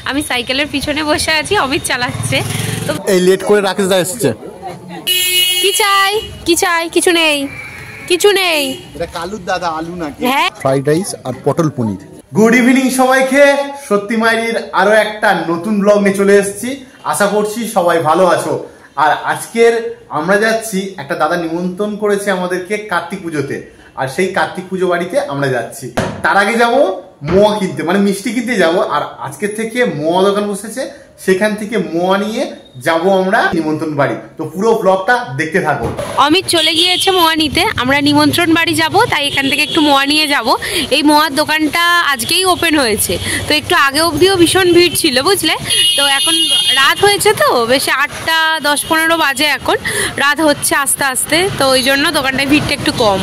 আমি সাইকেলের পিছনে বসে আছি, অমিত চালাচ্ছে। তো এই লেট করে রাকেশ দা এসেছে। কি চাই কি চাই? কিছু নেই, কিছু নেই। এটা কালুর দাদা আলু নাকি? হ্যাঁ, ফ্রাইড রাইস আর পটল পনির। গুড ইভিনিং সবাইকে। সত্যি মায়ের আরো একটা নতুন ব্লগ নিয়ে চলে এসেছি। আশা করছি সবাই ভালো আছো। আর আজকের আমরা যাচ্ছি, একটা দাদা নিমন্ত্রণ করেছে আমাদেরকে কার্তিক পুজোতে। আর সেই কার্তিক পুজো বাড়িতে আমরা যাচ্ছি। তার আগে যাব মোয়া কিনতে, মানে মিষ্টি কিনতে যাব। আর আজকের থেকে মোয়া দোকান বসেছে, সেখান থেকে মোয়া নিয়ে যাব আমরা নিমন্ত্রণ বাড়ি। তো পুরো ব্লগটা দেখতে থাকো। অমিত চলে গিয়েছে মোয়া নিতে, আমরা নিমন্ত্রণ বাড়ি যাব, তাই এখান থেকে একটু মোয়া নিয়ে যাব। এই মোয়ার দোকানটা আজকেই ওপেন হয়েছে, তো একটু আগে অবধিও ভীষণ ভিড় ছিল, বুঝলে। তো এখন রাত হয়েছে, তো বেশি 8টা 10-15 বাজে, এখন রাত হচ্ছে আস্তে আস্তে, তো ওই জন্য দোকানটায় ভিড়টা একটু কম।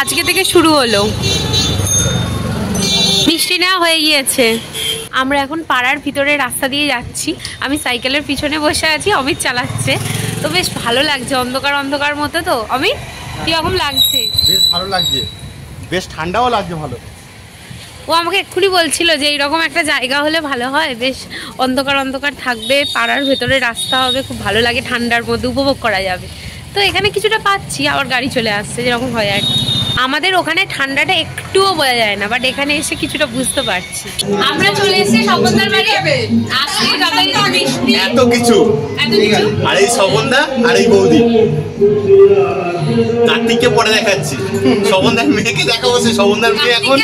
আজকে থেকে শুরু হলো। মিষ্টি নেওয়া হয়ে গিয়েছে। আমরা এখন পাড়ার ভিতরে রাস্তা দিয়ে যাচ্ছি, আমি সাইকেলের পিছনে বসে আছি, অমিত চালাচ্ছে। তো বেশ ভালো লাগছে, অন্ধকার অন্ধকার মতো। তো অমিত, কিরকম লাগছে? বেশ ভালো লাগছে, বেশ ঠান্ডাও লাগছে ভালো। ও আমাকে এক্ষুনি বলছিল যে এইরকম একটা জায়গা হলে ভালো হয়, বেশ অন্ধকার অন্ধকার থাকবে, পাড়ার ভেতরে রাস্তা হবে, খুব ভালো লাগে, ঠান্ডার মধ্যে উপভোগ করা যাবে। তো এখানে কিছুটা পাচ্ছি, আবার গাড়ি চলে আসছে, যেরকম হয় আর কি। আমাদের ওখানে ঠান্ডাটা একটুও বোঝা যায় না, বাট এখানে এসে কিছুটা বুঝতে পারছি। আমরা চলে এসেছি স্বপনদার বাড়ি। এত কিছু, আর এই স্বপনদা আর এই বৌদি। কার্তিককে পরে দেখাচ্ছি, স্বপনদার মেয়েকে দেখাবো। স্বপনদার মেয়ে এখন,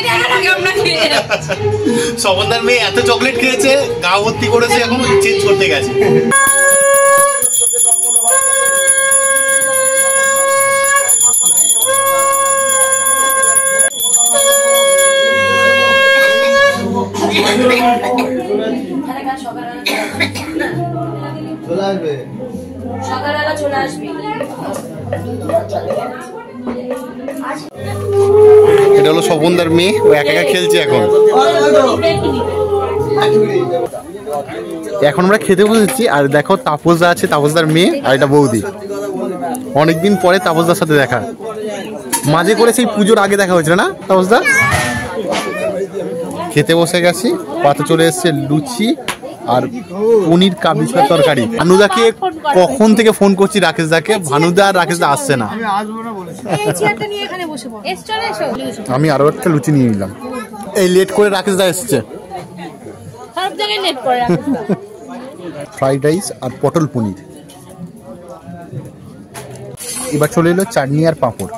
স্বপনদার মেয়ে এত চকলেট খেয়েছে, গা ভর্তি করেছে, এখন চেঞ্জ করতে গেছে। সকালবেলা চলে আসবি। এটা হলো স্বপনদার মেয়ে, ও একা একা খেলছে এখন। এখন আমরা খেতে বসেছি, আর দেখো তাপসদা আছে, তাপসদার মেয়ে, আর এটা বৌদি। অনেকদিন পরে তাপসদার সাথে দেখা, মাঝে করে সেই পুজোর আগে দেখা হয়েছিল না তাপসদা? খেতে বসে গেছি, পাতে চলে এসছে লুচি আর পনির কাবলির তরকারি। ভানুদাকে কখন থেকে ফোন করছি রাকেশদাকে, ভানুদা আর রাকেশদা আসছে না। আমি আরো একটা লুচি নিয়ে নিলাম। এই লেট করে রাকেশদা এসছে। ফ্রাইড রাইস আর পটল পনির। এবার চলে এলো চাটনি আর পাঁপড়।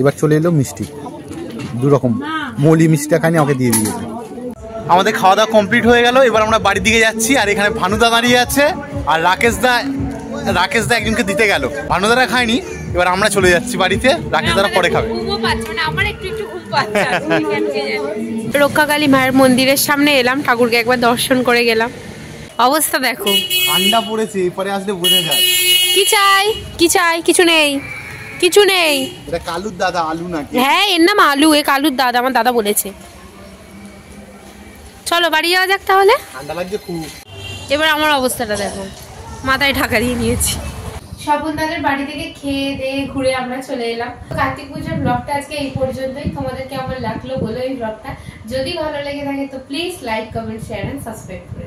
এবার চলে এলো মিষ্টি, দু রকম। মৌলি মিষ্টিটা খানি ওকে দিয়ে দিয়েছে। আমাদের খাওয়া দাওয়া কমপ্লিট হয়ে গেল, এবার আমরা বাড়ির দিকে যাচ্ছি। আর এখানে ভানুদা দাঁড়িয়ে আছে, আর রাকেশদা একজনকে দিতে গেল। ভানুদারা খায়নি, এবার আমরা চলে যাচ্ছি বাড়িতে, রাকেশদারা পরে খাবে। রক্ষাকালী মায়ের মন্দিরের সামনে এলাম, ঠাকুরকে একবার দর্শন করে গেলাম। অবস্থা দেখো, ঠান্ডা পড়েছে, এরপরে আসলে বোঝা যায়। কি চাই কি চাই? কিছু নেই, কিছু নেই। এটা কালুর দাদা আলু নাকি? হ্যাঁ, এর নাম আলু, এ কালুর দাদা, আমার দাদা বলেছে। চলো বাড়ি যাওয়া যাক তাহলে। ঠান্ডা লাগছে খুব। এবার আমার অবস্থাটা দেখো, মাথায় ঢাকা দিয়ে নিয়েছি। স্বপনদাদের বাড়ি থেকে খেয়ে দিয়ে ঘুরে আমরা চলে এলাম। কার্তিক পুজোর ব্লগটা আজকে এই পর্যন্তই। তোমাদের কেমন লাগলো বলো এই ব্লগটা। যদি ভালো লেগে থাকে তো please like, comment, share and subscribe করে